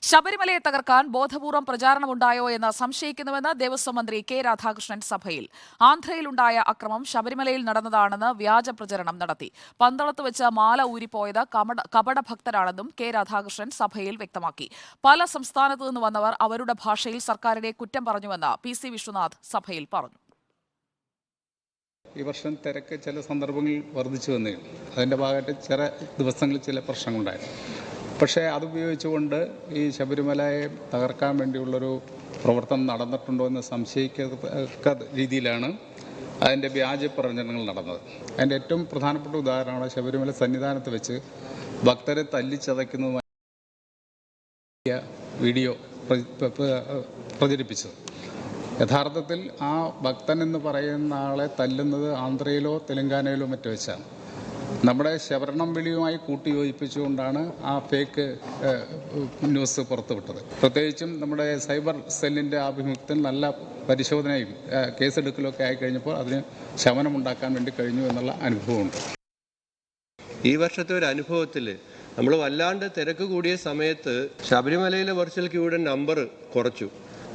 ശബരിമലയെ തകർക്കാൻ ബോധപൂർവം പ്രചാരണമുണ്ടായോ എന്ന് സംശയിക്കുന്നുവെന്ന് ദേവസ്വം മന്ത്രി കെ രാധാകൃഷ്ണൻ സഭയിൽ. ആന്ധ്രയിലുണ്ടായ അക്രമം ശബരിമലയിൽ നടന്നതാണെന്ന് വ്യാജ പ്രചരണം നടത്തി. പന്തളത്ത് വെച്ച് മാല ഊരിപ്പോയത് കപടഭക്തരാണെന്നും കെ രാധാകൃഷ്ണൻ സഭയിൽ വ്യക്തമാക്കി. പല സംസ്ഥാനത്തു നിന്ന് വന്നവർ അവരുടെ ഭാഷയിൽ സർക്കാരിനെ കുറ്റം പറഞ്ഞുവെന്ന് പി.സി. വിശ്വനാഥ് സഭയിൽ പറഞ്ഞു. ഈ വർഷം തിരക്ക് ചില സന്ദർഭങ്ങളിൽ വർദ്ധിച്ചു വന്നേ. അതിൻ്റെ ഭാഗമായിട്ട് ചില ദിവസങ്ങളിൽ ചില പ്രശ്നങ്ങളുണ്ടായിരുന്നു. പക്ഷേ അതുപയോഗിച്ചുകൊണ്ട് ഈ ശബരിമലയെ തകർക്കാൻ വേണ്ടിയുള്ളൊരു പ്രവർത്തനം നടന്നിട്ടുണ്ടോ എന്ന് സംശയിക്കത്തക്ക രീതിയിലാണ് അതിൻ്റെ വ്യാജ പ്രചരണങ്ങൾ നടന്നത്. അതിൻ്റെ ഏറ്റവും പ്രധാനപ്പെട്ട ഉദാഹരണമാണ് ശബരിമല സന്നിധാനത്ത് വെച്ച് ഭക്തരെ തല്ലിച്ചതയ്ക്കുന്നതുമായ വീഡിയോ പ്രചരിപ്പിച്ചത്. യഥാർത്ഥത്തിൽ ആ ഭക്തൻ എന്ന് പറയുന്ന ആളെ തല്ലുന്നത് ആന്ധ്രയിലോ തെലങ്കാനയിലോ മറ്റോ വെച്ചാണ്. നമ്മുടെ ശബരണം വിളിയുമായി കൂട്ടിയോജിപ്പിച്ചുകൊണ്ടാണ് ആ ഫേക്ക് ന്യൂസ് പുറത്തുവിട്ടത്. പ്രത്യേകിച്ചും നമ്മുടെ സൈബർ സെല്ലിൻ്റെ ആഭിമുഖ്യത്തിൽ നല്ല പരിശോധനയും കേസെടുക്കലൊക്കെ ആയിക്കഴിഞ്ഞപ്പോൾ അതിന് ശമനമുണ്ടാക്കാൻ വേണ്ടി കഴിഞ്ഞു എന്നുള്ള അനുഭവമുണ്ട്. ഈ വർഷത്തെ ഒരു അനുഭവത്തിൽ നമ്മൾ വല്ലാണ്ട് തിരക്ക് കൂടിയ സമയത്ത് ശബരിമലയിലെ വെർച്വൽ ക്യൂയുടെ നമ്പർ കുറച്ചു.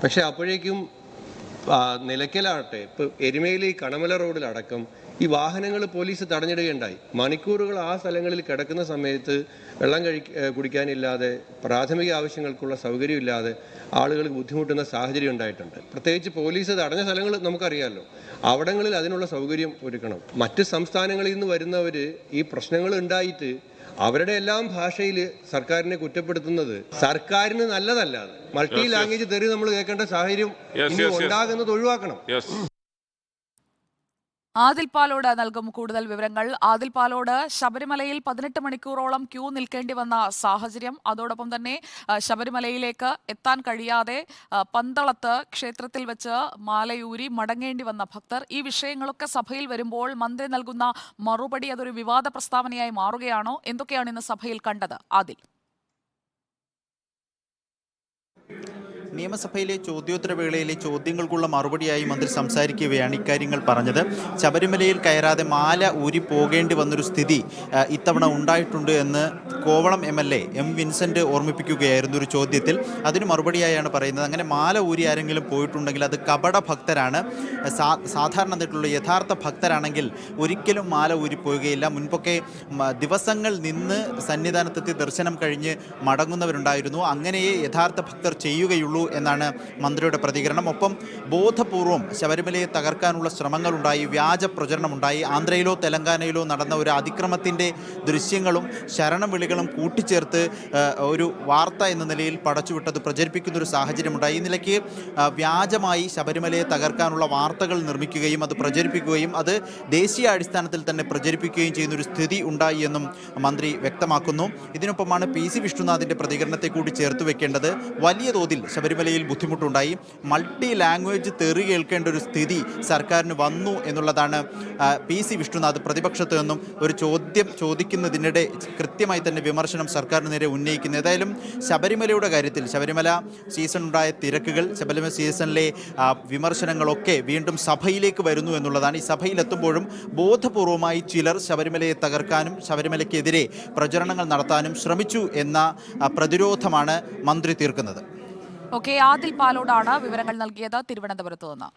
പക്ഷെ അപ്പോഴേക്കും നിലയ്ക്കലാകട്ടെ, ഇപ്പോൾ എരുമേലി കണമല റോഡിലടക്കം ഈ വാഹനങ്ങൾ പോലീസ് തടഞ്ഞിടുകയുണ്ടായി. മണിക്കൂറുകൾ ആ സ്ഥലങ്ങളിൽ കിടക്കുന്ന സമയത്ത് വെള്ളം കുടിക്കാനില്ലാതെ, പ്രാഥമിക ആവശ്യങ്ങൾക്കുള്ള സൗകര്യമില്ലാതെ ആളുകൾ ബുദ്ധിമുട്ടുന്ന സാഹചര്യം ഉണ്ടായിട്ടുണ്ട്. പ്രത്യേകിച്ച് പോലീസ് തടഞ്ഞ സ്ഥലങ്ങൾ നമുക്കറിയാമല്ലോ. അവിടങ്ങളിൽ അതിനുള്ള സൗകര്യം ഒരുക്കണം. മറ്റ് സംസ്ഥാനങ്ങളിൽ നിന്ന് വരുന്നവർ ഈ പ്രശ്നങ്ങൾ ഉണ്ടായിട്ട് അവരുടെ എല്ലാം ഭാഷയിൽ സർക്കാരിനെ കുറ്റപ്പെടുത്തുന്നത് സർക്കാരിന് നല്ലതല്ല. മൾട്ടി ലാംഗ്വേജ് തെറി നമ്മൾ കേൾക്കേണ്ട സാഹചര്യം ഇനി ഉണ്ടാകുന്നത് ഒഴിവാക്കണം. ആദിൽ പാലോട് നൽകും കൂടുതൽ വിവരങ്ങൾ. ആദിൽ പാലോട്, ശബരിമലയിൽ 18 മണിക്കൂറോളം ക്യൂ നിൽക്കേണ്ടി വന്ന സാഹചര്യം, അതോടൊപ്പം തന്നെ ശബരിമലയിലേക്ക് എത്താൻ കഴിയാതെ പന്തളത്ത് ക്ഷേത്രത്തിൽ വെച്ച് മാലയൂരി മടങ്ങേണ്ടി വന്ന ഭക്തർ, ഈ വിഷയങ്ങളൊക്കെ സഭയിൽ വരുമ്പോൾ മന്ത്രി നൽകുന്ന മറുപടി അതൊരു വിവാദ പ്രസ്താവനയായി മാറുകയാണോ? എന്തൊക്കെയാണ് ഇന്ന് സഭയിൽ കണ്ടത് ആദിൽ? നിയമസഭയിലെ ചോദ്യോത്തര വേളയിലെ ചോദ്യങ്ങൾക്കുള്ള മറുപടിയായി മന്ത്രി സംസാരിക്കുകയാണ് ഇക്കാര്യങ്ങൾ പറഞ്ഞത്. ശബരിമലയിൽ കയറാതെ മാല ഊരി പോകേണ്ടി വന്നൊരു സ്ഥിതി ഇത്തവണ ഉണ്ടായിട്ടുണ്ട് എന്ന് കോവളം MLA M. വിൻസെൻ്റ് ഓർമ്മിപ്പിക്കുകയായിരുന്നു ഒരു ചോദ്യത്തിൽ. അതിന് മറുപടിയായാണ് പറയുന്നത്, അങ്ങനെ മാല ഊരി ആരെങ്കിലും പോയിട്ടുണ്ടെങ്കിൽ അത് കപട ഭക്തരാണ്. സാധാരണ നിന്നിട്ടുള്ള യഥാർത്ഥ ഭക്തരാണെങ്കിൽ ഒരിക്കലും മാല ഊരി പോവുകയില്ല. മുൻപൊക്കെ ദിവസങ്ങൾ നിന്ന് സന്നിധാനത്തെത്തി ദർശനം കഴിഞ്ഞ് മടങ്ങുന്നവരുണ്ടായിരുന്നു. അങ്ങനെയേ യഥാർത്ഥ ഭക്തർ ചെയ്യുകയുള്ളൂ എന്നാണ് മന്ത്രിയുടെ പ്രതികരണം. ഒപ്പം ബോധപൂർവം ശബരിമലയെ തകർക്കാനുള്ള ശ്രമങ്ങളുണ്ടായി, വ്യാജ പ്രചരണമുണ്ടായി. ആന്ധ്രയിലോ തെലങ്കാനയിലോ നടന്ന ഒരു അതിക്രമത്തിൻ്റെ ദൃശ്യങ്ങളും ശരണം വിളികളും കൂട്ടിച്ചേർത്ത് ഒരു വാർത്ത എന്ന നിലയിൽ പടച്ചുവിട്ടത് പ്രചരിപ്പിക്കുന്നൊരു സാഹചര്യമുണ്ടായി. ഈ നിലയ്ക്ക് വ്യാജമായി ശബരിമലയെ തകർക്കാനുള്ള വാർത്തകൾ നിർമ്മിക്കുകയും അത് പ്രചരിപ്പിക്കുകയും അത് ദേശീയ അടിസ്ഥാനത്തിൽ തന്നെ പ്രചരിപ്പിക്കുകയും ചെയ്യുന്നൊരു സ്ഥിതി ഉണ്ടായി എന്നും മന്ത്രി വ്യക്തമാക്കുന്നു. ഇതിനൊപ്പമാണ് PC വിഷ്ണുനാഥിൻ്റെ പ്രതികരണത്തെ കൂടി ചേർത്ത് വെക്കേണ്ടത്. വലിയ തോതിൽ ശബരിമലയിൽ ബുദ്ധിമുട്ടുണ്ടായി, മൾട്ടി ലാംഗ്വേജ് തെറി കേൾക്കേണ്ട ഒരു സ്ഥിതി സർക്കാരിന് വന്നു എന്നുള്ളതാണ് PC വിഷ്ണുനാഥ് പ്രതിപക്ഷത്ത് നിന്നും ഒരു ചോദ്യം ചോദിക്കുന്നതിനിടെ കൃത്യമായി തന്നെ വിമർശനം സർക്കാരിന് നേരെ ഉന്നയിക്കുന്നത്. ഏതായാലും ശബരിമലയുടെ കാര്യത്തിൽ ശബരിമല സീസൺ ഉണ്ടായ തിരക്കുകൾ, ശബരിമല സീസണിലെ വിമർശനങ്ങളൊക്കെ വീണ്ടും സഭയിലേക്ക് വരുന്നു എന്നുള്ളതാണ്. ഈ സഭയിലെത്തുമ്പോഴും ബോധപൂർവമായി ചിലർ ശബരിമലയെ തകർക്കാനും ശബരിമലയ്ക്കെതിരെ പ്രചരണങ്ങൾ നടത്താനും ശ്രമിച്ചു എന്ന പ്രതിരോധമാണ് മന്ത്രി തീർക്കുന്നത്. ഓക്കെ, ആദിൽ പാലോടാണ് വിവരങ്ങൾ നൽകിയത് തിരുവനന്തപുരത്ത് നിന്ന്.